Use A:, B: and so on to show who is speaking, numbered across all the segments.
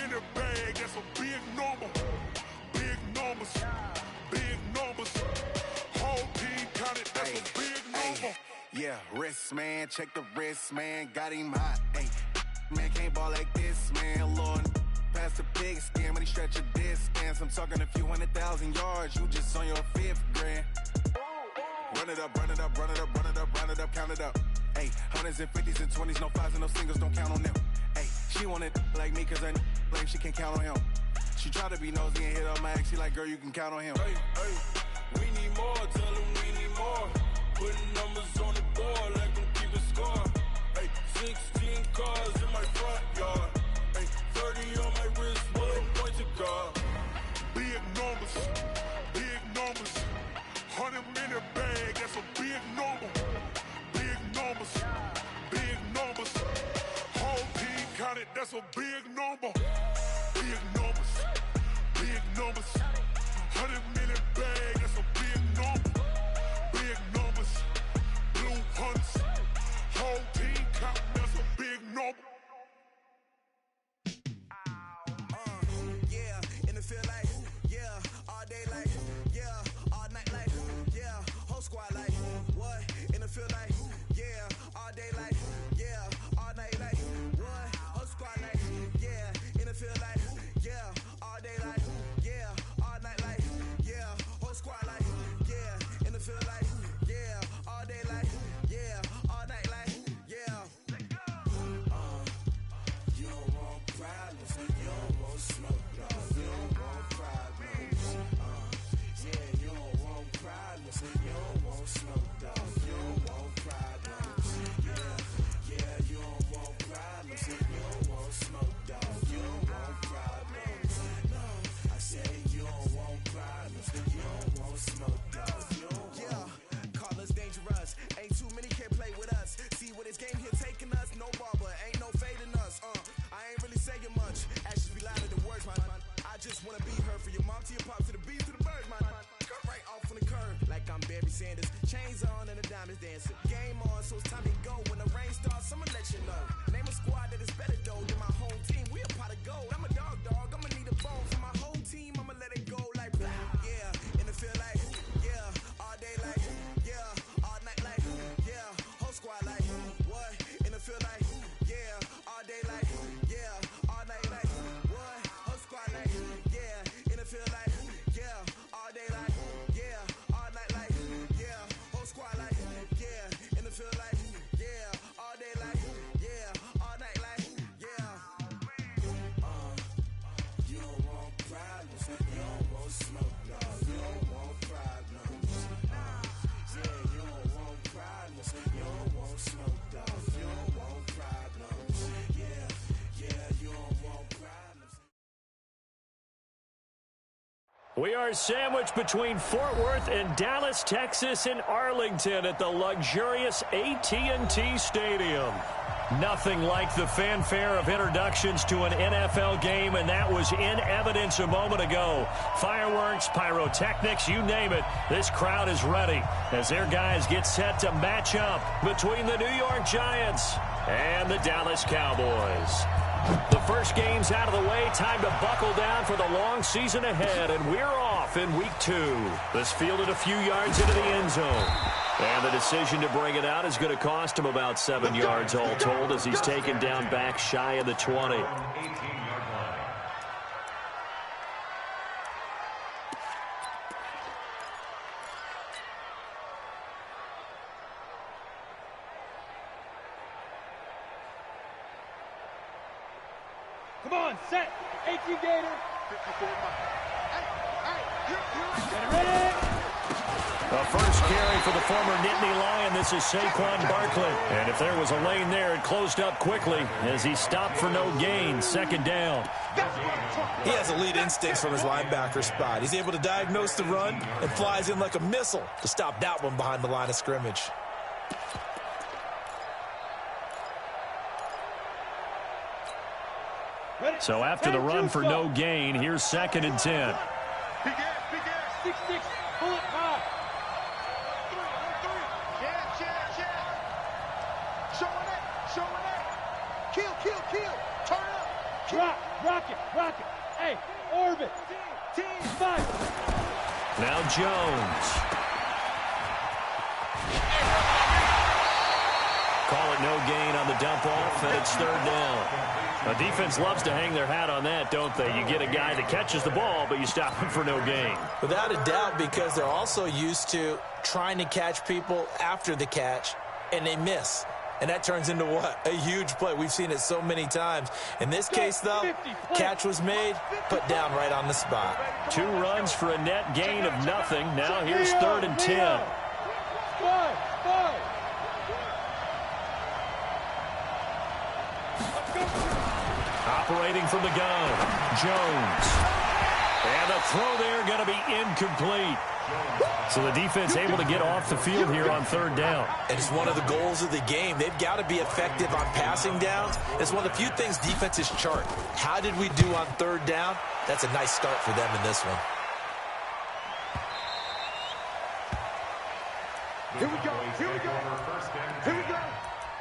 A: in the bag, that's a big number. Big numbers, big numbers. Whole team counted, that's a big number.
B: Yeah, wrist, man, check the wrist, man, got him hot. Ay, man, can't ball like this, man, Lord. Past the big skin, when he stretch a distance. I'm talking a few 100,000 yards, you just on your 5th grand. Run it up, run it up, run it up, run it up, run it up, count it up. Ay, hundreds and 50s and 20s, no 5s and no singles, don't count on them. Ay, she want it like me, cause I like she can't count on him. She try to be nosy and hit up my ex, she like, girl, you can count on him.
A: Hey, we need more, tell them we need more. Putting numbers on the board, like them keep a score. Hey, 16 cars in my front yard. Hey, 30 on my wrist, one point to guard. Big numbers, big numbers. 100 in the bag, that's a big number. Big numbers, big numbers. Whole team counted, that's a big number. Big numbers, big numbers. 100 in the bag, that's a big number. Big numbers, blue hunts. Whole team counting, that's a big number.
C: Yeah, in the field like, yeah, all day like, yeah, all night like, yeah, whole squad like, what? In the field like, yeah, all day like, yeah, all night like, what? Whole squad like, yeah, in the field like, yeah, all day like, yeah, all night like, yeah, whole squad like, yeah, in the field like, yeah, all day like, yeah, all night like, yeah. You don't want problems, you don't want smoke, dog. You don't want problems. Yeah, you don't want problems, you don't want smoke, dog. You don't want problems. Yeah, you don't want problems, you don't want smoke, dog. You don't want problems. No, I said you don't want problems, you don't want smoke, dog. You don't want. Yeah, call us dangerous. Ain't too many can play with us. See where this game here taking us. No barber, ain't no fading us. I ain't really saying much. Actions be louder than words, man. I just wanna be heard from your mom to your pop to the beat to the birds, man. Cut right off on the curb, like I'm Barry Sanders. Chains on and the diamonds dancing. Game on, so it's time to go. When the rain starts, I'ma let you know. Name a squad that is better though than my home team. We a pot of gold. I'm a dog. I'ma need a bone for my whole team. I'ma let it go like blah. Yeah, in the field like, yeah, all day like, yeah, all night like, yeah, whole squad like, what? In the field like, yeah, all day like, yeah, all night like, what? Whole squad like, yeah, in the field like, yeah, all day like, yeah, all night like, yeah, whole squad like, yeah, in the field like, yeah, all day like, yeah, all night like, yeah. You don't want problems, you don't want smoke, dog. You don't want problems. Yeah, you don't want problems, you don't want smoke, dog. You don't want problems. Yeah, you don't want problems.
D: We are sandwiched between Fort Worth and Dallas, Texas, and Arlington at the luxurious AT&T Stadium. Nothing like the fanfare of introductions to an NFL game, and that was in evidence a moment ago. Fireworks, pyrotechnics, you name it. This crowd is ready as their guys get set to match up between the New York Giants and the Dallas Cowboys. The first game's out of the way. Time to buckle down for the long season ahead, and we're off in week 2. This fielded a few yards into the end zone. And the decision to bring it out is going to cost him about 7 yards all told as he's taken down back shy of the 20.
E: Come on, set. 18 Gator. 54 Get ready.
D: A first carry for the former Nittany Lion. This is Saquon Barkley. And if there was a lane there, it closed up quickly as he stopped for no gain. Second down.
F: He has elite instincts from his linebacker spot. He's able to diagnose the run and flies in like a missile to stop that one behind the line of scrimmage.
D: So after the run for no gain, here's 2nd and 10.
E: Big ass, 6'6", bullet high. 3, 3. Yeah. Showing it. Kill. Turn up. Drop. Rocket. Hey, orbit. Team fight.
D: Now Jones. Call it no gain on the dump off, and it's third down. The defense loves to hang their hat on that, don't they? You get a guy that catches the ball, but you stop him for no gain.
F: Without a doubt, because they're also used to trying to catch people after the catch, and they miss. And that turns into what? A huge play. We've seen it so many times. In this case, though, catch was made, put down right on the spot.
D: 2 runs for a net gain of nothing. Now here's 3rd and 10.
E: Five.
D: Operating from the gun, Jones. And the throw there going to be incomplete. So the defense able to get off the field here on 3rd down.
F: And it's one of the goals of the game. They've got to be effective on passing downs. It's one of the few things defenses chart. How did we do on 3rd down? That's a nice start for them in this one.
E: Here we go.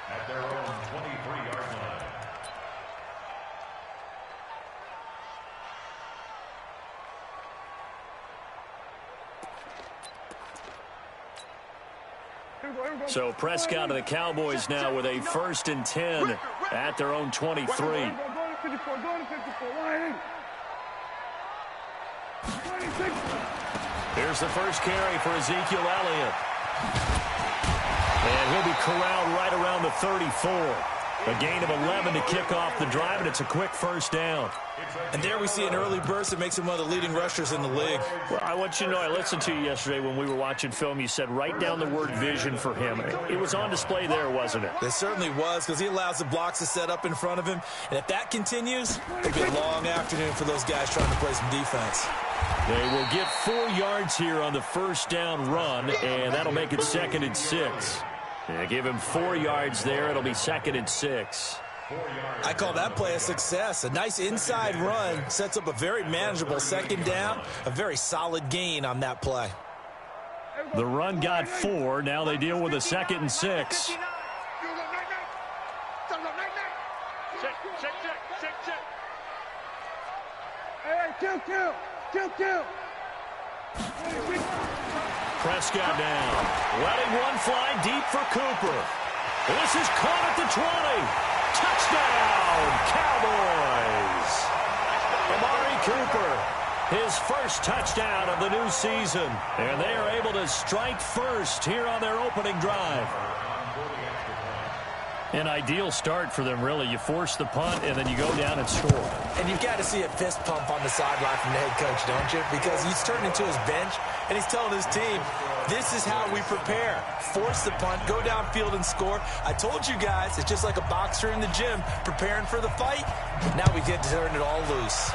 G: At their own 23-yard line.
D: So Prescott and the Cowboys now with a 1st and 10 at their own 23. Here's the first carry for Ezekiel Elliott. And he'll be corralled right around the 34. A gain of 11 to kick off the drive, and it's a quick 1st down.
F: And there we see an early burst that makes him one of the leading rushers in the league.
D: Well, I want you to know, I listened to you yesterday when we were watching film. You said write down the word vision for him. It was on display there, wasn't it?
F: It certainly was, because he allows the blocks to set up in front of him. And if that continues, it'll be a long afternoon for those guys trying to play some defense.
D: They will get 4 yards here on the 1st down run, and that'll make it 2nd and 6. Give him 4 yards there. It'll be 2nd and 6.
F: I call that play a success. A nice inside run sets up a very manageable 2nd down, a very solid gain on that play.
D: The run got 4. Now they deal with a 2nd and 6.
E: Hey, kill.
D: Prescott down. Letting one fly deep for Cooper. This is caught at the 20. Touchdown, Cowboys. Amari Cooper, his first touchdown of the new season. And they are able to strike first here on their opening drive. An ideal start for them, really. You force the punt, and then you go down and score.
F: And you've got to see a fist pump on the sideline from the head coach, don't you? Because he's turning to his bench, and he's telling his team, this is how we prepare. Force the punt, go downfield and score. I told you guys, it's just like a boxer in the gym preparing for the fight. Now we get to turn it all loose.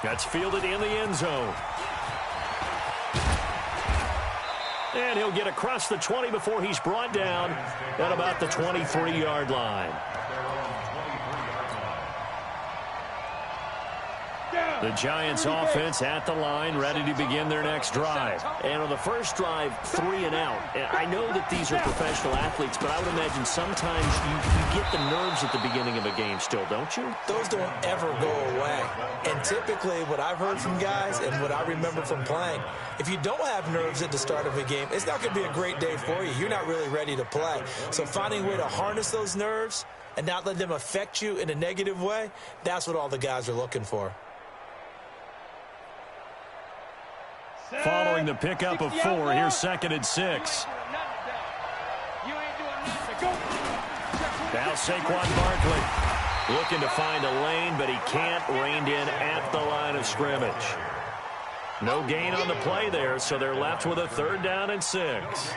D: That's fielded in the end zone. And he'll get across the 20 before he's brought down at about the 23-yard line. The Giants offense at the line, ready to begin their next drive. And on the first drive, 3 and out. And I know that these are professional athletes, but I would imagine sometimes you get the nerves at the beginning of a game still, don't you?
F: Those don't ever go away. And typically what I've heard from guys and what I remember from playing, if you don't have nerves at the start of a game, it's not going to be a great day for you. You're not really ready to play. So finding a way to harness those nerves and not let them affect you in a negative way, that's what all the guys are looking for.
D: Following the pickup of 4, here's 2nd and 6. Now Saquon Barkley looking to find a lane, but he can't. Reined in at the line of scrimmage. No gain on the play there, so they're left with a 3rd down and 6.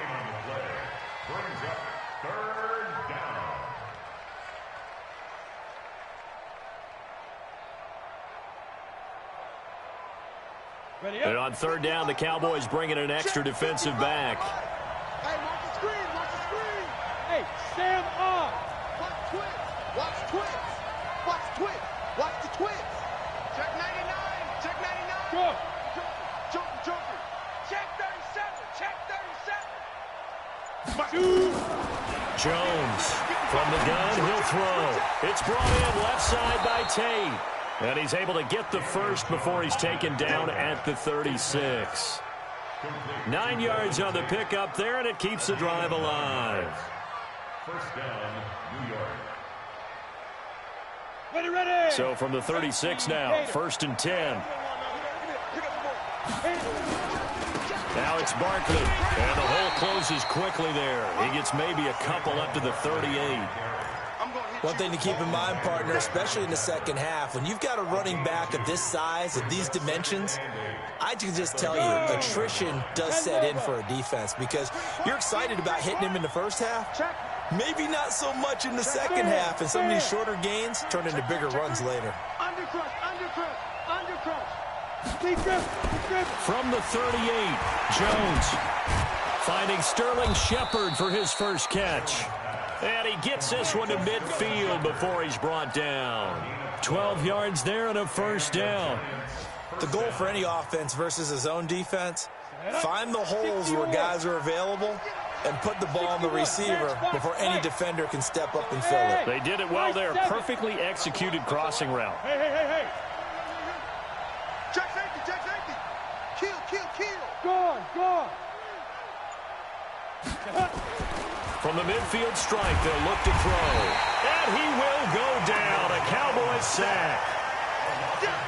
D: And on 3rd down, the Cowboys bringing an extra defensive back.
E: Hey, watch the screen, watch the screen. Hey, stand up. Watch twins, watch twins, watch twins, watch the twins. Check 99, check 99. Go. Joker. Check 37, check 37.
D: Jones From the gun, he'll throw. It's brought in left side by Tate. And he's able to get the first before he's taken down at the 36. 9 yards on the pickup there, and it keeps the drive alive.
G: First down, New York.
E: Ready.
D: So from the 36 now, 1st and 10. Now it's Barkley, and the hole closes quickly there. He gets maybe a couple up to the 38.
F: One thing to keep in mind, partner, especially in the second half, when you've got a running back of this size, of these dimensions, I can just tell you, attrition does set in for a defense because you're excited about hitting him in the first half. Maybe not so much in the second half, and some of these shorter gains turn into bigger runs later.
D: From the 38, Jones finding Sterling Shepard for his first catch. And he gets this one to midfield before he's brought down. 12 yards there and a first down.
F: The goal for any offense versus his own defense, find the holes where guys are available and put the ball on the receiver before any defender can step up and fill it.
D: They did it well there. Perfectly executed crossing route.
E: Hey. Check safety. Kill. Go on.
D: From the midfield strike, they'll look to throw. And he will go down. A Cowboys sack.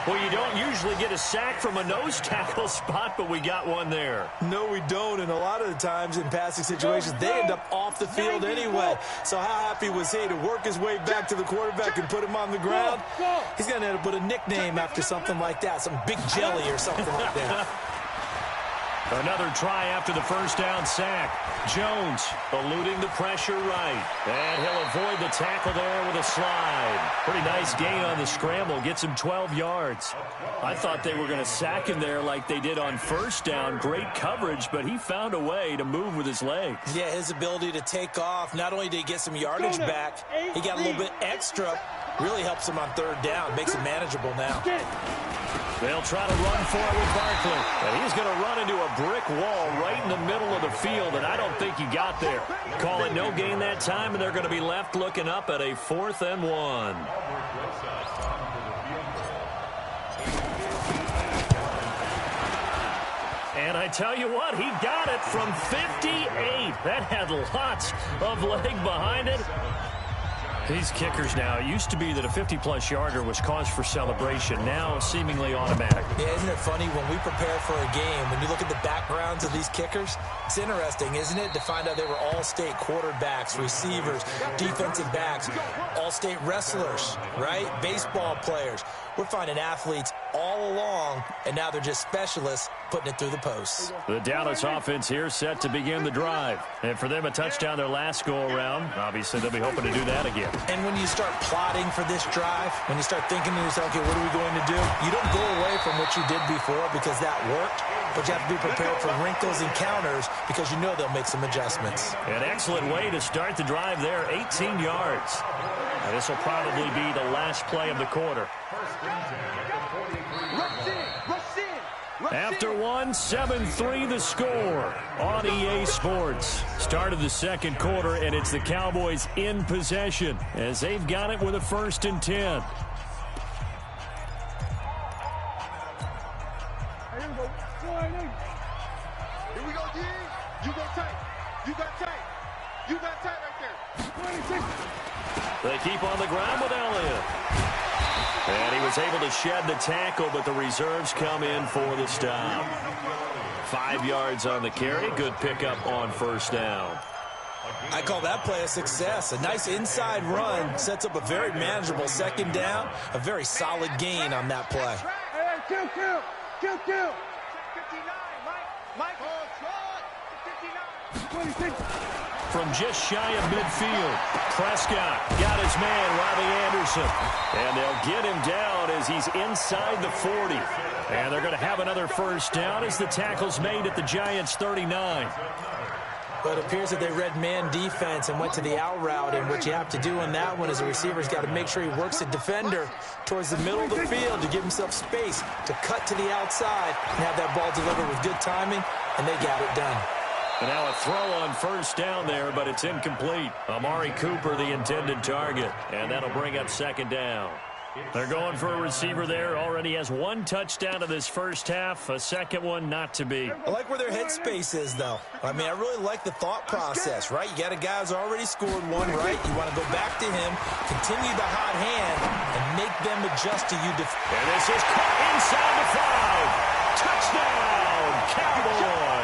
D: Well, you don't usually get a sack from a nose tackle spot, but we got one there.
F: No, we don't, and a lot of the times in passing situations, they end up off the field anyway. So how happy was he to work his way back to the quarterback and put him on the ground? He's going to end up with a nickname after something like that, some Big Jelly or something like that.
D: Another try after the first down sack. Jones eluding the pressure right. And he'll avoid the tackle there with a slide. Pretty nice gain on the scramble. Gets him 12 yards. I thought they were going to sack him there like they did on first down. Great coverage, but he found a way to move with his legs.
F: Yeah, his ability to take off. Not only did he get some yardage back, he got a little bit extra. Really helps him on third down. Makes it manageable now.
D: They'll try to run for it with Barkley. And he's going to run into a brick wall right in the middle of the field, and I don't think he got there. Call it no gain that time, and they're going to be left looking up at a 4th and 1. And I tell you what, he got it from 58. That had lots of leg behind it. These kickers now, it used to be that a 50-plus yarder was cause for celebration. Now, seemingly automatic.
F: Yeah, isn't it funny? When we prepare for a game, when you look at the backgrounds of these kickers, it's interesting, isn't it, to find out they were all-state quarterbacks, receivers, defensive backs, all-state wrestlers, right? Baseball players. We're finding athletes all along, and now they're just specialists putting it through the posts.
D: The Dallas offense here set to begin the drive. And for them, a touchdown their last go-around. Obviously, they'll be hoping to do that again.
F: And when you start plotting for this drive, when you start thinking to yourself, okay, what are we going to do? You don't go away from what you did before because that worked, but you have to be prepared for wrinkles and counters because you know they'll make some adjustments.
D: An excellent way to start the drive there, 18 yards. And this will probably be the last play of the quarter. After one, 7-3 the score on EA Sports. Start of the second quarter, and it's the Cowboys in possession as they've got it with a 1st and 10.
E: Here we go, D. You go tight. You got tight. You got tight right there. 26.
D: They keep on the ground with Elliott. And he was able to shed the tackle, but the reserves come in for the stop. 5 yards on the carry. Good pickup on first down.
F: I call that play a success. A nice inside run sets up a very manageable second down. A very solid gain on that play.
E: Hey, kill. 59, Mike. 59. 26.
D: From just shy of midfield, Prescott got his man, Robbie Anderson. And they'll get him down as he's inside the 40. And they're going to have another first down as the tackle's made at the Giants' 39.
F: But it appears that they read man defense and went to the out route. And what you have to do on that one is a receiver's got to make sure he works the defender towards the middle of the field to give himself space to cut to the outside and have that ball delivered with good timing. And they got it done.
D: And now a throw on first down there, but it's incomplete. Amari Cooper, the intended target. And that'll bring up second down. They're going for a receiver there. Already has one touchdown in this first half. A second one not to be.
F: I like where their headspace is, though. I mean, I really like the thought process, right? You got a guy who's already scored one, right? You want to go back to him, continue the hot hand, and make them adjust to you.
D: And this is caught inside the 5. Touchdown, Cowboys.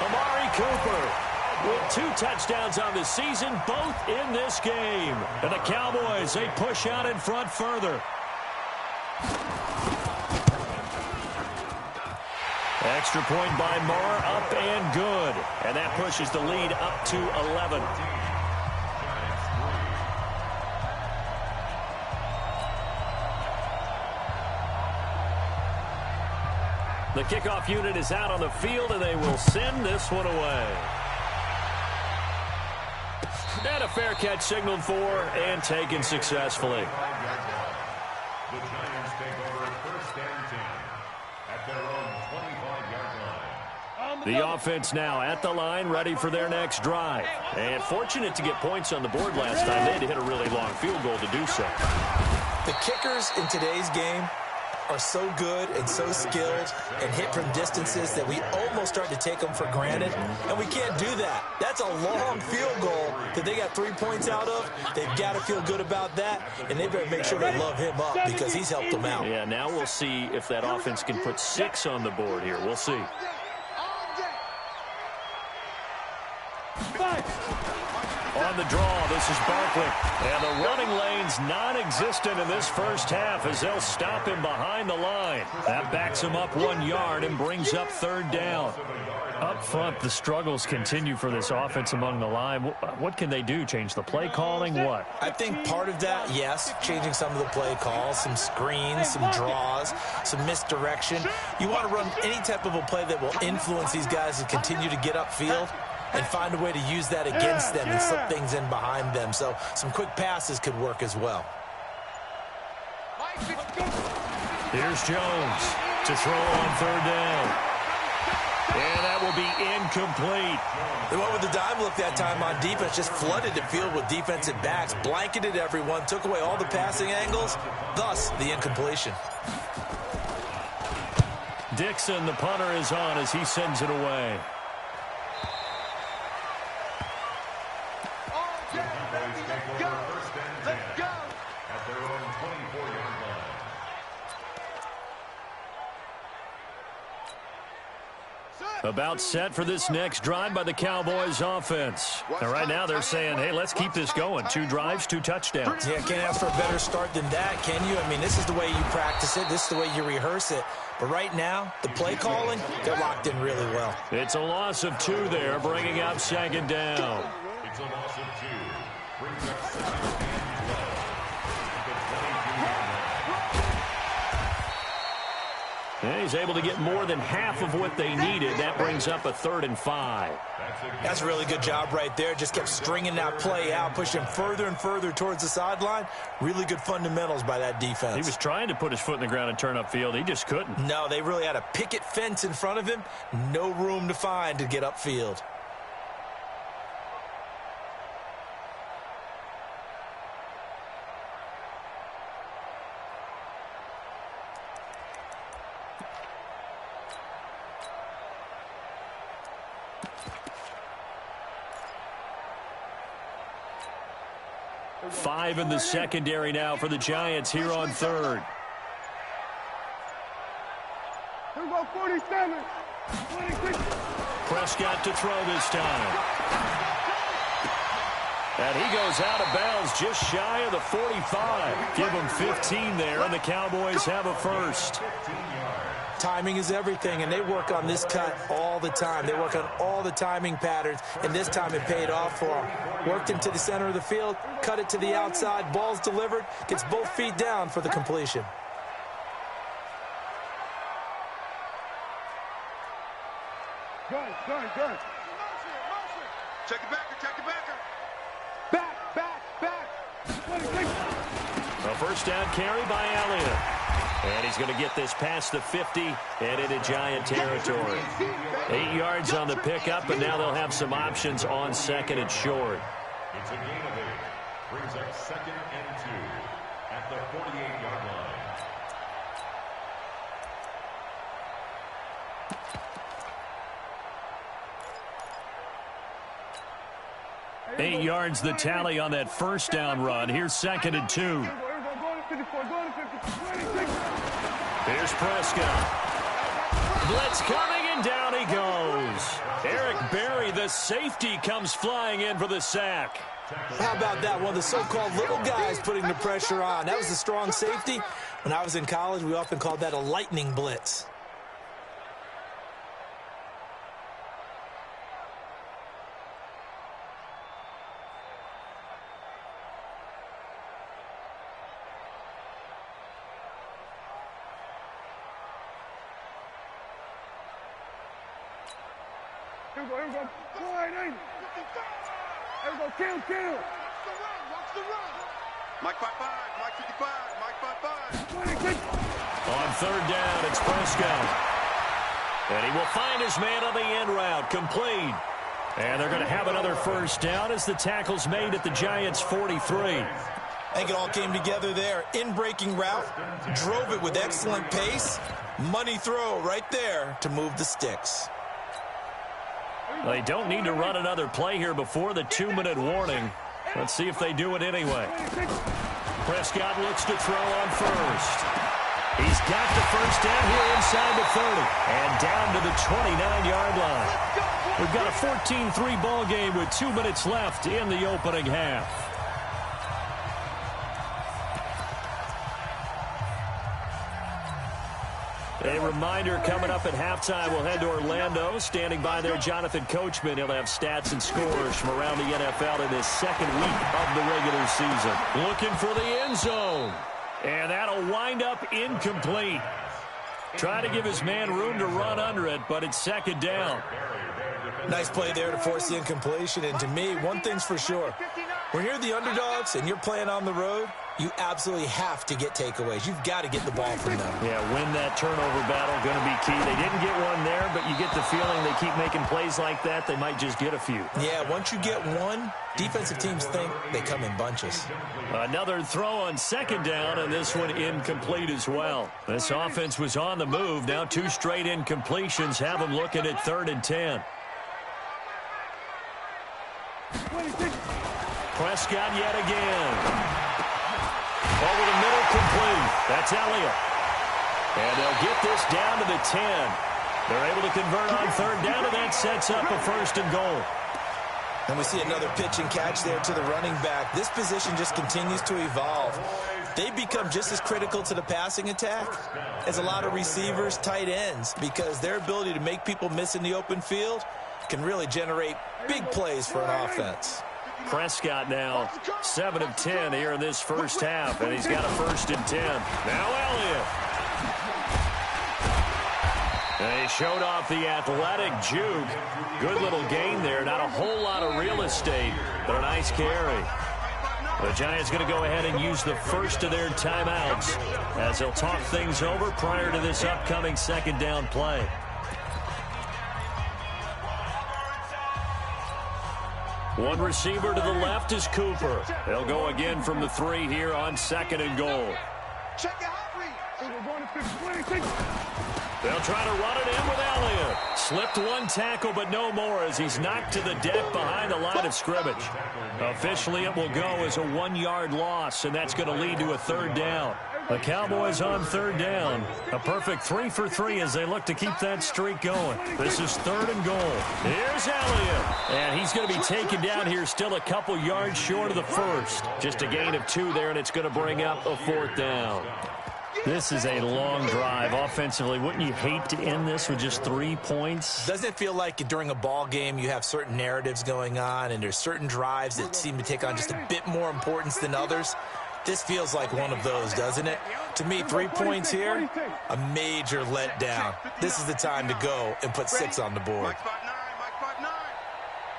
D: Amari Cooper with 2 touchdowns on the season, both in this game. And the Cowboys, they push out in front further. Extra point by Marr, up and good. And that pushes the lead up to 11. The kickoff unit is out on the field, and they will send this one away. And a fair catch signaled for and taken successfully.
G: The Giants take over first and 10 at their own 25-yard line.
D: The offense now at the line, ready for their next drive. And fortunate to get points on the board last time. They had to hit a really long field goal to do so.
F: The kickers in today's game are so good and so skilled and hit from distances that we almost start to take them for granted, and we can't do that. That's a long field goal that they got 3 points out of. They've got to feel good about that, and they better make sure they love him up because he's helped them out.
D: Yeah, now we'll see if that offense can put 6 on the board here. We'll see. On the draw, this is Barkley. And the running lane's non-existent in this first half as they'll stop him behind the line. That backs him up 1 yard and brings up third down. Up front, the struggles continue for this offense among the line. What can they do? Change the play calling? What?
F: I think part of that, yes, changing some of the play calls, some screens, some draws, some misdirection. You want to run any type of a play that will influence these guys to continue to get upfield and find a way to use that against them and slip things in behind them. So some quick passes could work as well.
D: Here's Jones to throw on third down. And that will be incomplete.
F: They went with the dime look that time on defense, just flooded the field with defensive backs, blanketed everyone, took away all the passing angles, thus the incompletion.
D: Dixon, the punter, is on as he sends it away. About set for this next drive by the Cowboys offense. And right now they're saying, hey, let's keep this going. 2 drives, 2 touchdowns.
F: Yeah, can't ask for a better start than that, can you? I mean, this is the way you practice it. This is the way you rehearse it. But right now, the play calling, they're locked in really well.
D: It's a loss of 2 there, bringing up second down.
G: It's a loss of 2. Brings up second and 12.
D: And he's able to get more than half of what they needed. That brings up a 3rd and 5.
F: That's a really good job right there. Just kept stringing that play out, pushing further and further towards the sideline. Really good fundamentals by that defense.
D: He was trying to put his foot in the ground and turn upfield. He just couldn't.
F: No, they really had a picket fence in front of him. No room to find to get upfield.
D: Five in the secondary now for the Giants here on third.
E: Here we go, 47. 26.
D: Prescott to throw this time. And he goes out of bounds just shy of the 45. Give him 15 there, and the Cowboys have a first.
F: Timing is everything, and they work on this cut all the time. They work on all the timing patterns, and this time it paid off for them. Worked into the center of the field, cut it to the outside, ball's delivered, gets both feet down for the completion.
E: Good.
C: Check it back.
E: Back. 26.
D: A first down carry by Elliott. And he's going to get this past the 50 and into Giant territory. 8 yards on the pickup, and now they'll have some options on 2nd and short.
G: It's a gain of 8. Brings up 2nd and 2 at the 48-yard line.
D: 8 yards the tally on that first down run. Here's 2nd and 2. Here's Prescott. Blitz coming, and down he goes. Eric Berry, the safety, comes flying in for the sack.
F: How about that? One of the so-called little guys putting the pressure on. That was a strong safety. When I was in college, we often called that a lightning blitz.
E: Here we go. Kill. Watch the run.
H: Mike 55, Mike 55, Mike 55.
D: On 3rd down, it's Prescott. And he will find his man on the end route, complete. And they're going to have another first down as the tackle's made at the Giants' 43.
F: I think it all came together there. In-breaking route, drove it with excellent pace. Money throw right there to move the sticks.
D: They don't need to run another play here before the 2-minute warning. Let's see if they do it anyway. Prescott looks to throw on first. He's got the first down here inside the 30 and down to the 29-yard line. We've got a 14-3 ball game with 2 minutes left in the opening half. A reminder, coming up at halftime, we'll head to Orlando. Standing by there, Jonathan Coachman. He'll have stats and scores from around the NFL in this 2nd week of the regular season. Looking for the end zone. And that'll wind up incomplete. Trying to give his man room to run under it, but it's 2nd down.
F: Nice play there to force the incompletion. And to me, one thing's for sure. When you're the underdogs and you're playing on the road, you absolutely have to get takeaways. You've got to get the ball from them.
D: Yeah, win that turnover battle, going to be key. They didn't get one there, but you get the feeling they keep making plays like that, they might just get a few.
F: Yeah, once you get one, defensive teams think they come in bunches.
D: Another throw on 2nd down, and this one incomplete as well. This offense was on the move. Now 2 straight incompletions have them looking at 3rd and 10. Prescott yet again. Over the middle, complete. That's Elliott. And they'll get this down to the 10. They're able to convert on 3rd down, and that sets up a 1st and goal.
F: And we see another pitch and catch there to the running back. This position just continues to evolve. They become just as critical to the passing attack as a lot of receivers, tight ends, because their ability to make people miss in the open field can really generate big plays for an offense.
D: Prescott now 7 of 10 here in this first half, and he's got a 1st and 10. Now Elliott. And he showed off the athletic juke. Good little gain there. Not a whole lot of real estate, but a nice carry. The Giants going to go ahead and use the first of their timeouts as they'll talk things over prior to this upcoming 2nd down play. One receiver to the left is Cooper. They'll go again from the 3 here on 2nd and goal.
E: Check your hot read.
D: They'll try to run it in with Elliott. Slipped one tackle, but no more as he's knocked to the deck behind the line of scrimmage. Officially, it will go as a 1-yard loss, and that's going to lead to a 3rd down. The Cowboys on 3rd down. A perfect 3 for 3 as they look to keep that streak going. This is 3rd and goal. Here's Elliott. And he's going to be taken down here still a couple yards short of the 1st. Just a gain of 2 there, and it's going to bring up a 4th down. This is a long drive offensively. Wouldn't you hate to end this with just 3 points?
F: Doesn't it feel like during a ball game you have certain narratives going on and there's certain drives that seem to take on just a bit more importance than others? This feels like one of those, doesn't it? To me, 3 points here, a major letdown. This is the time to go and put 6 on the board.
H: Mike 59, Mike 59.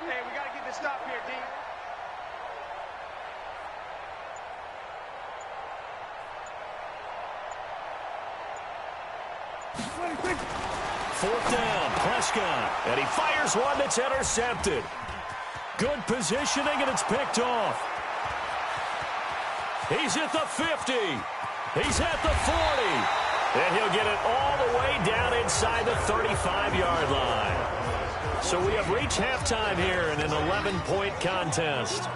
E: Hey, we got to get this stop here, D.
D: Fourth down, Prescott. And he fires one that's intercepted. Good positioning, and it's picked off. He's at the 50. He's at the 40. And he'll get it all the way down inside the 35-yard line. So we have reached halftime here in an 11-point contest.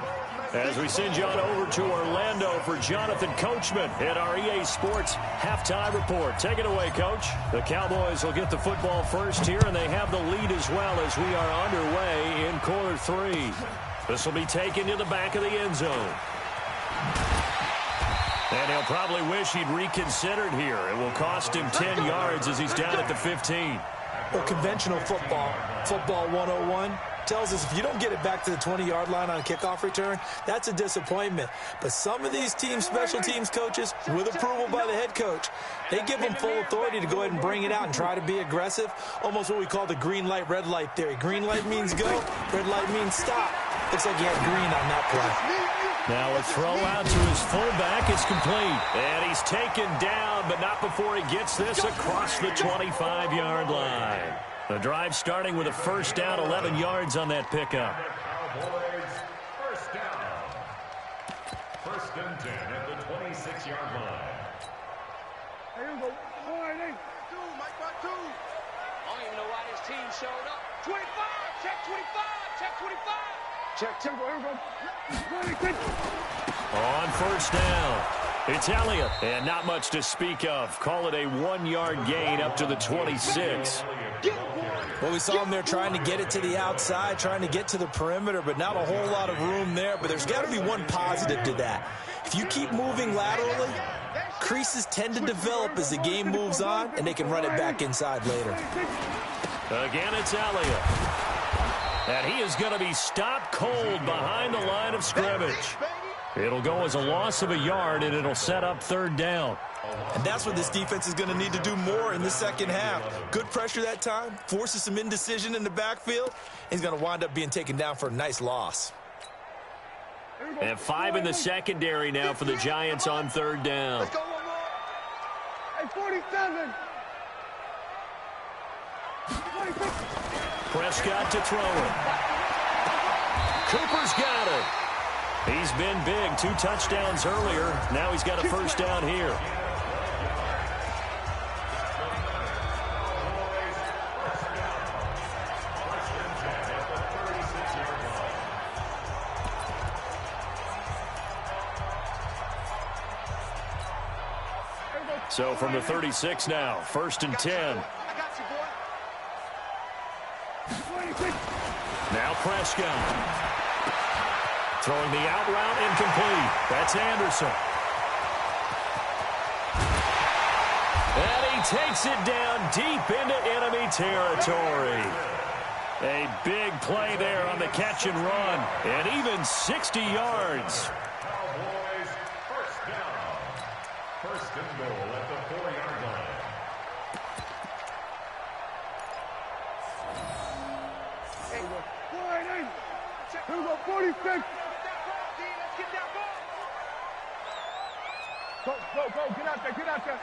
D: As we send you on over to Orlando for Jonathan Coachman at our EA Sports Halftime Report. Take it away, Coach. The Cowboys will get the football first here, and they have the lead as well as we are underway in quarter 3. This will be taken to the back of the end zone. And he'll probably wish he'd reconsidered here. It will cost him 10 yards as he's down at the 15.
F: Well, conventional football 101, tells us if you don't get it back to the 20-yard line on a kickoff return, that's a disappointment. But some of these teams, special teams coaches, with approval by the head coach, they give them full authority to go ahead and bring it out and try to be aggressive, almost what we call the green light, red light theory. Green light means go, red light means stop. Looks like he had green on that play.
D: Now a throw out to his fullback. It's complete. And he's taken down, but not before he gets this across the 25-yard line. The drive starting with a first down, 11 yards on that pickup.
G: Cowboys, first down. First and 10 at the 26-yard line.
E: Here we go. 1-8.
H: Mike by 2.
E: I don't even know why this team showed up. 25. Check 25. Check 25. Check. Here we go.
D: On first down, it's Elliott. And not much to speak of. Call it a 1-yard gain up to the 26.
F: Well, we saw him there trying to get it to the outside, trying to get to the perimeter, but not a whole lot of room there. But there's got to be one positive to that. If you keep moving laterally, creases tend to develop as the game moves on, and they can run it back inside later.
D: Again, it's Elliott. And he is going to be stopped cold behind the line of scrimmage. It'll go as a loss of a yard, and it'll set up third down.
F: And that's what this defense is going to need to do more in the second half. Good pressure that time, forces some indecision in the backfield. He's going to wind up being taken down for a nice loss.
D: And 5 in the secondary now for the Giants on third down.
E: Let's go one more. Hey, 47. 46.
D: Prescott to throw it. Cooper's got it. He's been big. 2 touchdowns earlier. Now he's got a first down here. So from the 36 now, first and 10.
E: I got you, boy.
D: Now Prescott. Throwing the out route incomplete. That's Anderson. And he takes it down deep into enemy territory. A big play there on the catch and run. And even 60 yards.
G: Cowboys, first down. First and goal at the 4-yard line.
E: Hey, 1-8. Here we go, 46. Let's get that ball. Go. Get out there.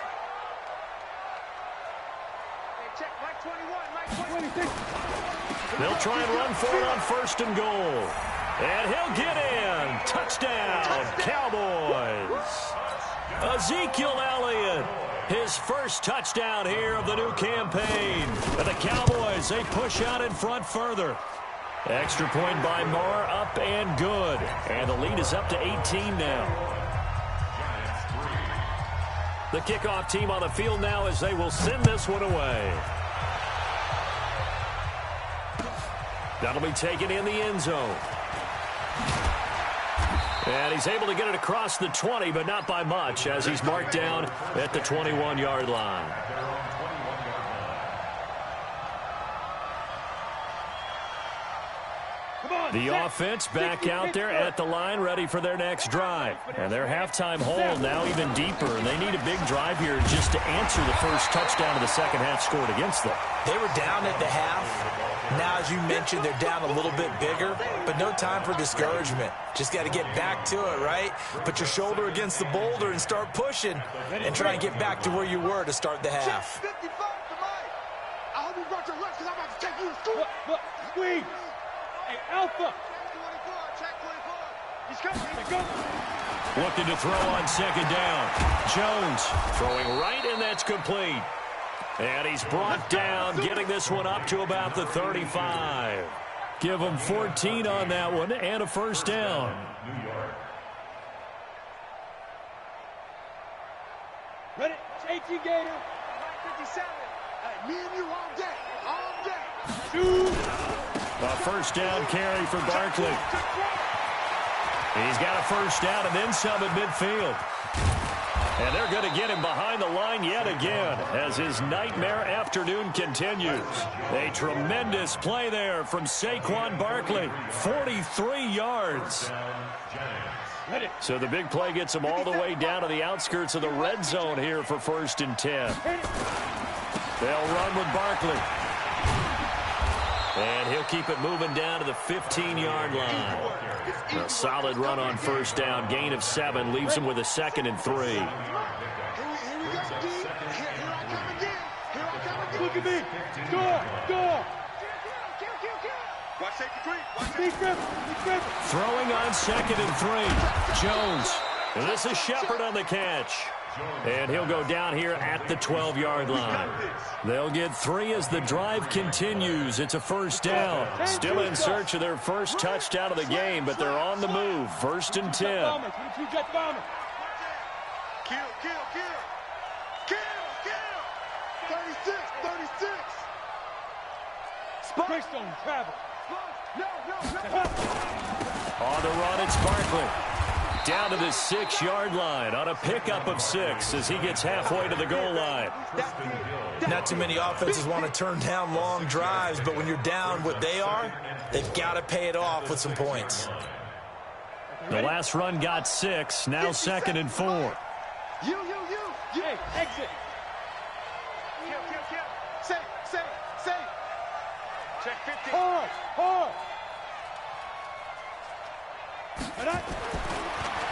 E: Hey, check. Mike 21. Mike 26.
D: They'll try and run for it on first and goal. And he'll get in. Touchdown, Cowboys. Ezekiel Elliott, his first touchdown here of the new campaign. And the Cowboys, they push out in front further. Extra point by Marr, up and good. And the lead is up to 18 now. The kickoff team on the field now as they will send this one away. That'll be taken in the end zone. And he's able to get it across the 20, but not by much, as he's marked down at the 21-yard line. The offense back out there at the line, ready for their next drive. And their halftime hole now even deeper, and they need a big drive here just to answer the first touchdown of the second half scored against them.
F: They were down at the half. Now, as you mentioned, they're down a little bit bigger, but no time for discouragement. Just got to get back to it, right? Put your shoulder against the boulder and start pushing and try and get back to where you were to start the half.
E: 55 tonight. I hope you brought your lunch because I'm about to take you to school. Look, squeeze. Hey, Alpha. Check 24. He's coming. Let's go.
D: Looking to throw on second down. Jones throwing right, and that's complete. And he's brought down, getting this one up to about the 35. Give him 14 on that one and a first down.
E: Ready? H.E. Gator. 57. Hey, me and you all day. All day. Two.
D: A first down carry for Barkley. He's got a first down and then some at midfield. And they're going to get him behind the line yet again as his nightmare afternoon continues. A tremendous play there from Saquon Barkley. 43 yards. So the big play gets him all the way down to the outskirts of the red zone here for 1st and 10. They'll run with Barkley. And he'll keep it moving down to the 15-yard line. A solid run on first down. Gain of 7 leaves him with a 2nd and 3.
E: Here we go, D. Here I come again. Here I come again. Look at me. Door.
H: Watch safety three. Watch safety three.
D: Throwing on 2nd and 3. Jones. And this is Shepard on the catch. And he'll go down here at the 12-yard line. They'll get 3 as the drive continues. It's a first down. Still in search of their first touchdown of the game, but they're on the move. 1st and 10.
H: Kill.
E: 36. Greystone travel. No.
D: On the run, it's Barkley. Down to the 6-yard line on a pickup of 6 as he gets halfway to the goal line.
F: Not too many offenses want to turn down long drives, but when you're down what they are, they've got to pay it off with some points.
D: The last run got 6, now 2nd and 4.
E: You. Hey, exit. Kill. Say.
H: Check 50.
E: Hard.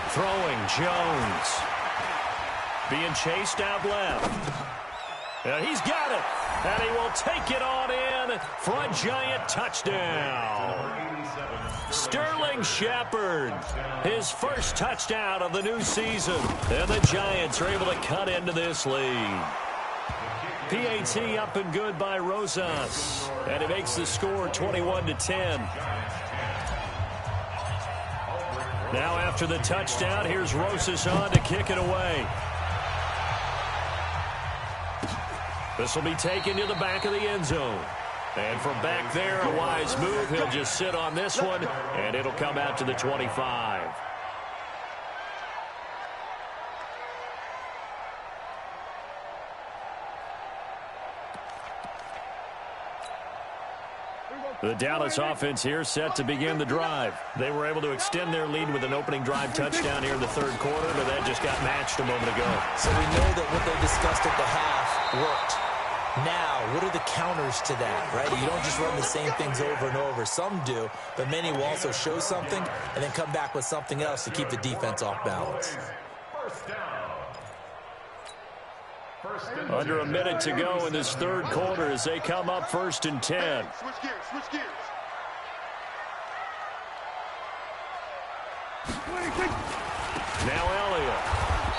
D: Throwing, Jones. Being chased out left. And he's got it. And he will take it on in for a giant touchdown. Sterling Shepard, his first touchdown of the new season. And the Giants are able to cut into this lead. PAT up and good by Rosas. And it makes the score 21-10. Now after the touchdown, here's Rosas on to kick it away. This will be taken to the back of the end zone. And from back there, a wise move. He'll just sit on this one, and it'll come out to the 25. The Dallas offense here set to begin the drive. They were able to extend their lead with an opening drive touchdown here in the 3rd quarter, but that just got matched a moment ago.
F: So we know that what they discussed at the half worked. Now, what are the counters to that, right? You don't just run the same things over and over. Some do, but many will also show something and then come back with something else to keep the defense off balance.
D: Under a minute to go in this 3rd quarter as they come up 1st and 10.
H: Switch gears.
D: Now Elliott.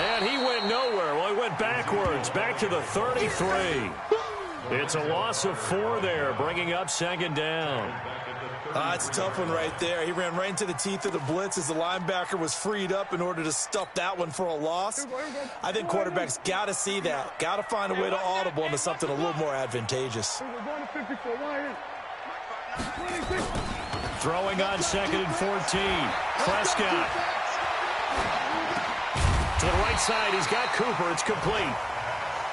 D: And he went nowhere. Well, he went backwards, back to the 33. It's a loss of 4 there, bringing up 2nd down.
F: It's a tough one right there. He ran right into the teeth of the blitz as the linebacker was freed up in order to stuff that one for a loss. I think quarterbacks got to see that. Got to find a way to audible into something a little more advantageous.
D: Throwing on 2nd and 14. Prescott. To the right side, he's got Cooper. It's complete.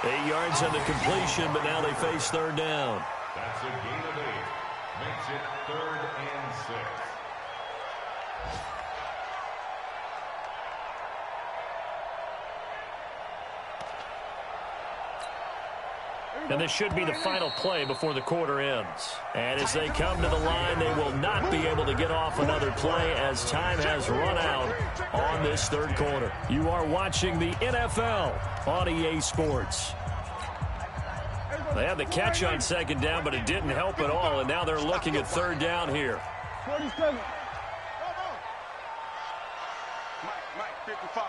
D: 8 yards on the completion, but now they face 3rd down.
G: That's a gain of 8. Makes it 3rd and 6.
D: And this should be the final play before the quarter ends. And as they come to the line, they will not be able to get off another play as time has run out on this third quarter. You are watching the NFL on EA Sports. They had the catch on second down, but it didn't help at all, and now they're looking at third down here.
E: 47.
H: Mike, 55.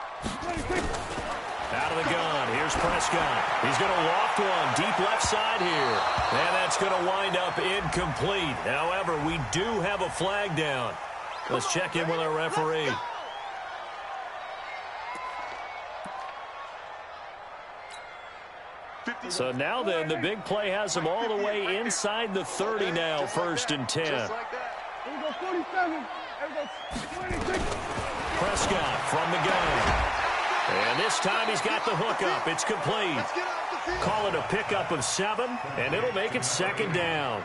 D: Out of the gun, here's Prescott. He's going to loft one deep left side here. And that's going to wind up incomplete. However, we do have a flag down. Let's check in with our referee. So now then, the big play has them all the way inside the 30 now, 1st and 10.
E: There we go, 47. There we go, 26.
D: Prescott from the gun. And this time he's got the hook up. It's complete. Call it a pickup of 7, and it'll make it 2nd down.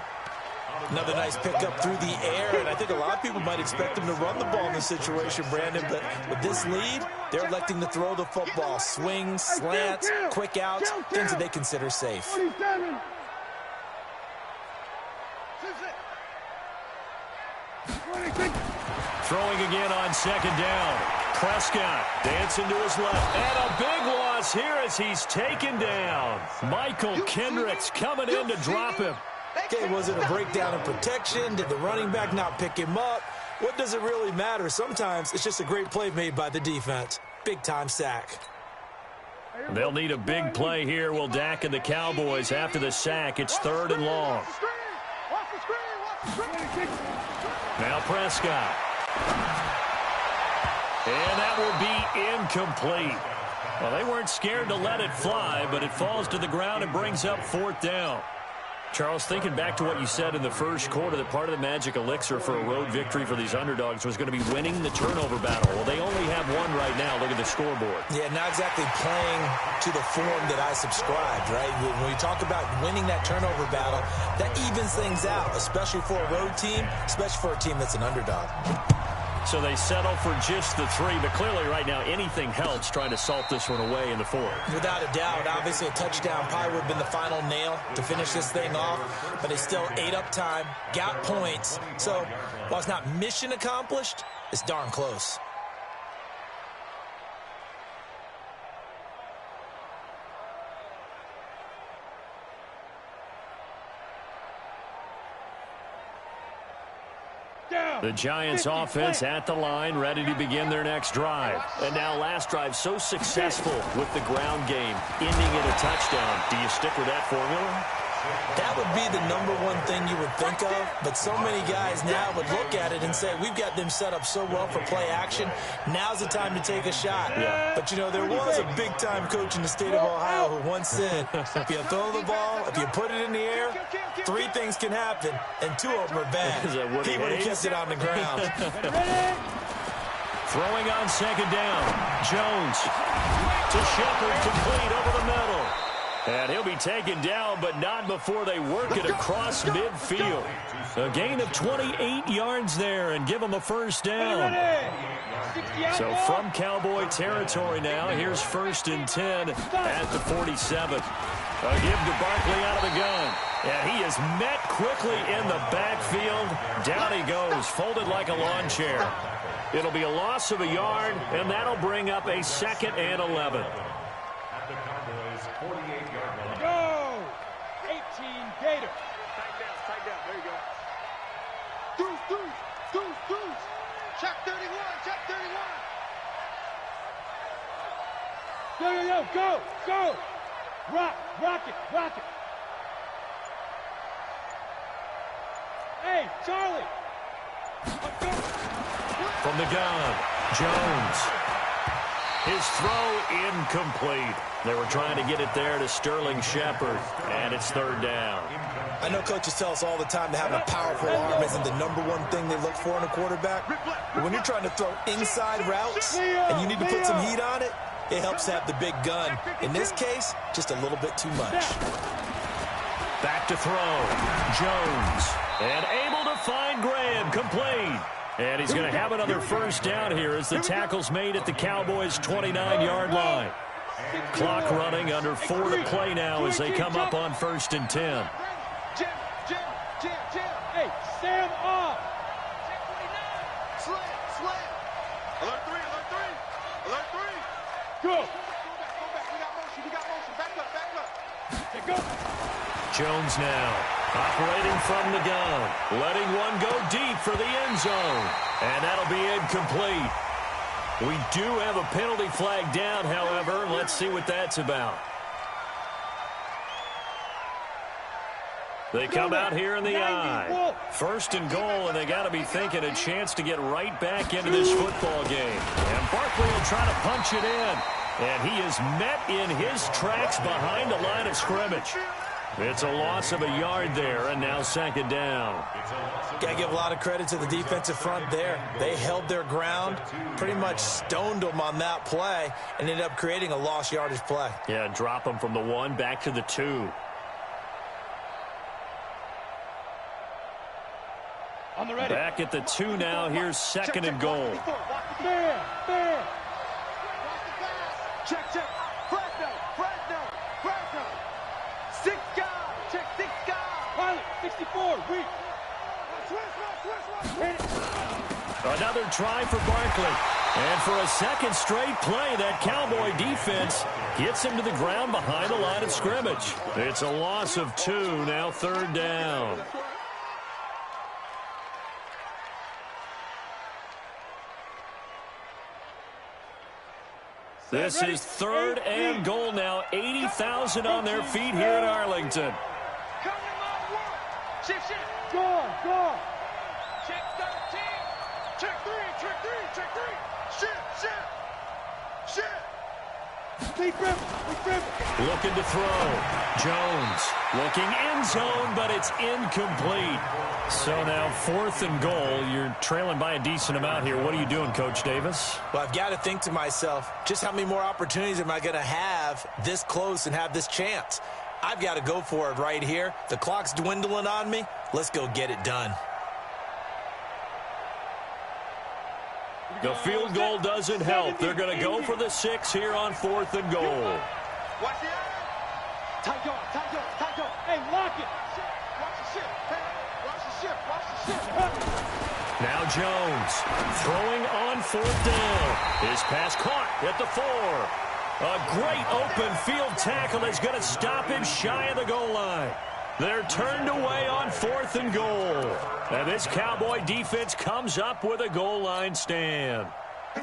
F: Another nice pickup through the air, and I think a lot of people might expect him to run the ball in this situation, Brandon, but with this lead, they're electing to throw the football. Swings, slants, quick outs, things that they consider safe.
E: 47.
D: Throwing again on 2nd down. Prescott dancing to his left. And a big loss here as he's taken down. Michael Kendricks coming in to drop him.
F: Okay, was it a breakdown in protection? Did the running back not pick him up? What does it really matter? Sometimes it's just a great play made by the defense. Big-time sack.
D: They'll need a big play here, will Dak and the Cowboys after the sack. It's 3rd and long. Now Prescott. And that will be incomplete. Well, they weren't scared to let it fly, but it falls to the ground and brings up 4th down. Charles, thinking back to what you said in the first quarter, that part of the magic elixir for a road victory for these underdogs was going to be winning the turnover battle. Well, they only have one right now. Look at the scoreboard.
F: Yeah, not exactly playing to the form that I subscribed, right? When we talk about winning that turnover battle, that evens things out, especially for a road team, especially for a team that's an underdog.
D: So they settle for just the 3, but clearly right now anything helps trying to salt this one away in the 4th.
F: Without a doubt, obviously a touchdown probably would have been the final nail to finish this thing off, but it's still ate up time, got points. So while it's not mission accomplished, it's darn close.
D: The Giants offense at the line, ready to begin their next drive. And now last drive so successful with the ground game, ending in a touchdown. Do you stick with that formula?
F: That would be the #1 thing you would think of, but so many guys now would look at it and say, we've got them set up so well for play action. Now's the time to take a shot. Yeah. But, you know, there was a big-time coach in the state of Ohio who once said, if you throw the ball, if you put it in the air, 3 things can happen, and 2 of them are bad. He would have kept it on the ground.
D: Throwing on 2nd down. Jones to Shepard, complete over the middle. And he'll be taken down, but not before they work it across midfield. A gain of 28 yards there and give them a 1st down. So from Cowboy territory now, here's 1st and 10 at the 47. A give to Barkley out of the gun. And he is met quickly in the backfield. Down he goes, folded like a lawn chair. It'll be a loss of a yard, and that'll bring up a 2nd and 11.
G: At the Cowboys' 48-yard line.
E: Go! 18 Gators.
H: Tight down. There you go.
E: Deuce. Check 31. Go. Rock it. Hey, Charlie.
D: From the gun, Jones. His throw incomplete. They were trying to get it there to Sterling Shepard, and it's 3rd down.
F: I know coaches tell us all the time that having a powerful arm isn't the #1 thing they look for in a quarterback. But when you're trying to throw inside routes and you need to put some heat on it, it helps to have the big gun. In this case, just a little bit too much.
D: Back to throw. Jones. And able to find Graham. Complete. And he's going to have another 1st down here as the tackle's made at the Cowboys' 29-yard line. Clock running, under 4 to play now as they come up on 1st and 10.
E: Jim. Hey, Sam off.
H: Slam. Alert 3.
E: Go.
H: Go back. We got motion. Back up.
E: Hey, go.
D: Jones now operating from the gun, letting one go deep for the end zone, and that'll be incomplete. We do have a penalty flag down, however. Let's see what that's about. They come out here in the I. 1st and goal, and they got to be thinking a chance to get right back into this football game. And Barkley will try to punch it in, and he is met in his tracks behind the line of scrimmage. It's a loss of a yard there, and now 2nd down.
F: Got to give a lot of credit to the defensive front there. They held their ground, pretty much stoned them on that play, and ended up creating a lost yardage play.
D: Yeah, drop them from the 1 back to the 2.
E: On the ready.
D: Back at the 2 now. Here's 2nd and goal.
E: Fair. Check. Fresno. 6 guys. Check 6 guys. Pilot, 64. Weak.
D: Another try for Barkley. And for a 2nd straight play, that Cowboy defense gets him to the ground behind the line of scrimmage. It's a loss of 2, now 3rd down. This is 3rd and goal now. 80,000 on their feet here in Arlington.
E: Come to my work. Shift. Go. Check 13. Check 3. Shift. Lead grip.
D: Looking to throw. Jones looking end zone, but it's incomplete. So now 4th and goal. You're trailing by a decent amount here. What are you doing, Coach Davis?
F: Well, I've got to think to myself, just how many more opportunities am I going to have this close and have this chance? I've got to go for it right here. The clock's dwindling on me. Let's go get it done.
D: The field goal doesn't help. They're going to go for the 6 here on 4th and goal.
H: Watch the eye.
E: Tight yard. Hey, lock it. Watch the shift.
D: Now Jones throwing on 4th down. His pass caught at the 4. A great open field tackle is going to stop him shy of the goal line. They're turned away on 4th and goal. And this Cowboy defense comes up with a goal line stand.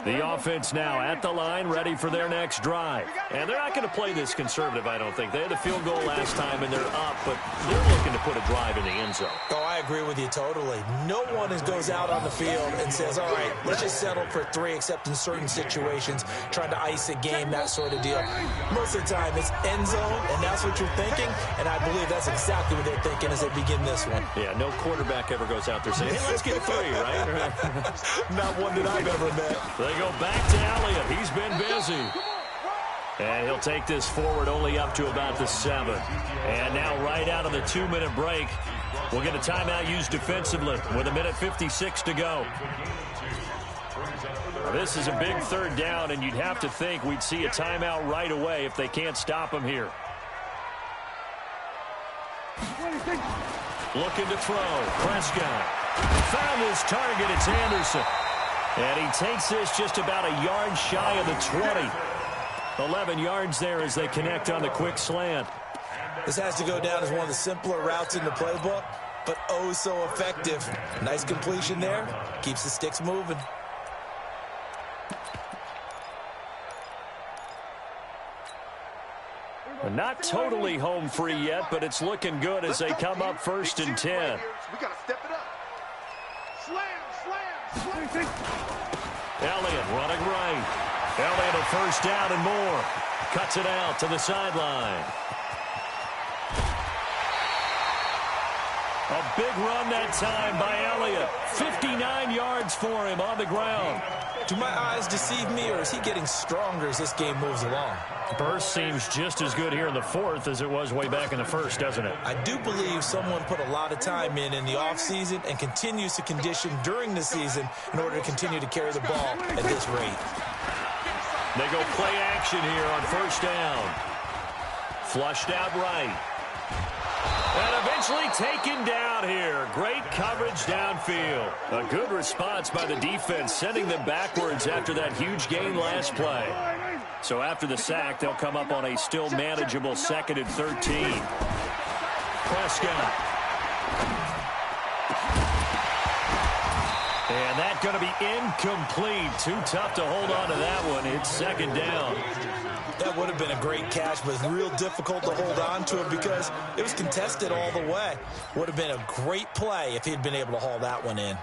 D: The offense now at the line, ready for their next drive. And they're not going to play this conservative, I don't think. They had a field goal last time, and they're up, but they're looking to put a drive in the end zone.
F: Oh, I agree with you totally. No one goes out on the field and says, all right, let's just settle for 3, except in certain situations, trying to ice a game, that sort of deal. Most of the time, it's end zone, and that's what you're thinking, and I believe that's exactly what they're thinking as they begin this one.
D: Yeah, no quarterback ever goes out there saying, hey, let's get 3, right?
F: Not one that I've ever met.
D: They go back to Elliott. He's been busy. And he'll take this forward only up to about the 7. And now right out of the 2-minute break, we'll get a timeout used defensively with 1:56 to go. Now, this is a big 3rd down, and you'd have to think we'd see a timeout right away if they can't stop him here. Looking to throw. Prescott found his target. It's Anderson. And he takes this just about a yard shy of the 20. 11 yards there as they connect on the quick slant.
F: This has to go down as one of the simpler routes in the playbook, but oh so effective. Nice completion there. Keeps the sticks moving.
D: Not totally home free yet, but it's looking good as they come up 1st and 10.
H: We got to step it up. Slam.
D: Elliott running right. Elliott a 1st down and more. Cuts it out to the sideline. A big run that time by Elliott. 59 yards for him on the ground.
F: Do my eyes deceive me, or is he getting stronger as this game moves along?
D: Burst seems just as good here in the 4th as it was way back in the 1st, doesn't it?
F: I do believe someone put a lot of time in the offseason and continues to condition during the season in order to continue to carry the ball at this rate.
D: They go play action here on first down. Flushed out right. And eventually taken down here. Great coverage downfield. A good response by the defense, sending them backwards after that huge gain last play. So after the sack, they'll come up on a still manageable 2nd and 13. Prescott. And that's going to be incomplete. Too tough to hold on to that one. It's 2nd down.
F: That would have been a great catch, but it's real difficult to hold on to it because it was contested all the way. Would have been a great play if he'd been able to haul that one in.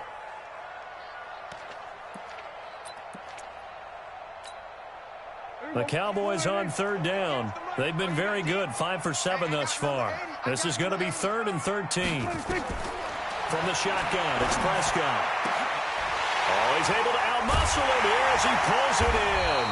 D: The Cowboys on 3rd down. They've been very good, 5 for 7 thus far. This is going to be 3rd and 13. From the shotgun, it's Prescott. Oh, he's able to outmuscle him here as he pulls it in.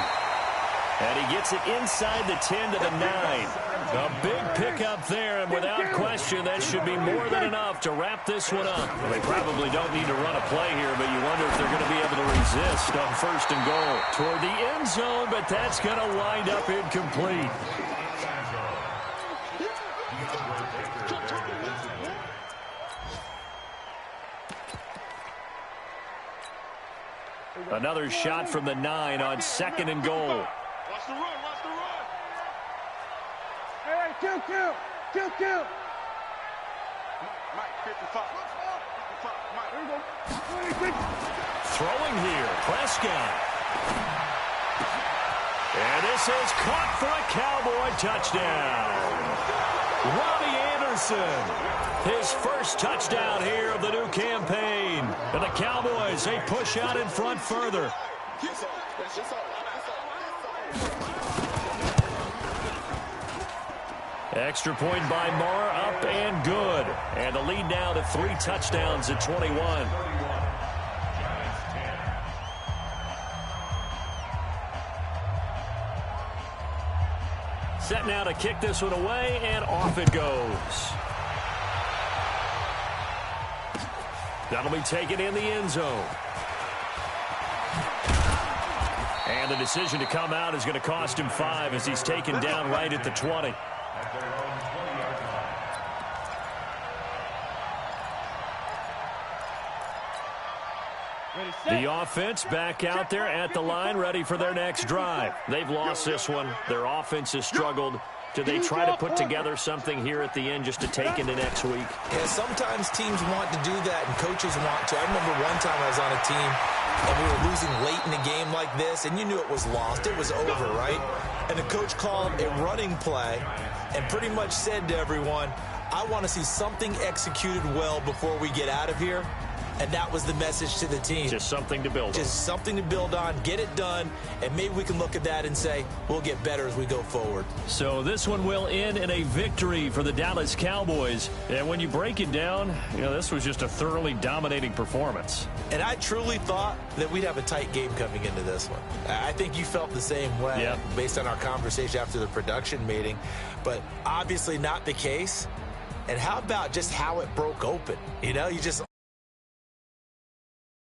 D: And he gets it inside the 10 to the 9. A big pickup there, and without question, that should be more than enough to wrap this one up. Well, they probably don't need to run a play here, but you wonder if they're going to be able to resist on 1st and goal. Toward the end zone, but that's going to wind up incomplete. Another shot from the 9 on 2nd and goal.
H: Watch the run, watch the run.
E: Hey, kill.
H: Mike, 55. 55, Mike.
E: There you go.
D: Throwing here, Prescott. And this is caught for a Cowboy touchdown. Robbie Anderson, his first touchdown here of the new campaign. And the Cowboys, they push out in front further. Extra point by Marr, up and good. And the lead now to 3 touchdowns at 21. Set now to kick this one away, and off it goes. That'll be taken in the end zone. And the decision to come out is going to cost him 5 as he's taken down right at the 20. The offense back out there at the line, ready for their next drive. They've lost this one. Their offense has struggled. Do they try to put together something here at the end just to take into next week?
F: Yeah, sometimes teams want to do that and coaches want to. I remember one time I was on a team and we were losing late in a game like this, and you knew it was lost. It was over, right? And the coach called a running play and pretty much said to everyone, I want to see something executed well before we get out of here. And that was the message to the team.
D: Just something to build on.
F: Just something to build on, get it done, and maybe we can look at that and say, we'll get better as we go forward.
D: So this one will end in a victory for the Dallas Cowboys. And when you break it down, this was just a thoroughly dominating performance.
F: And I truly thought that we'd have a tight game coming into this one. I think you felt the same way based on our conversation after the production meeting, but obviously not the case. And how about just how it broke open? You just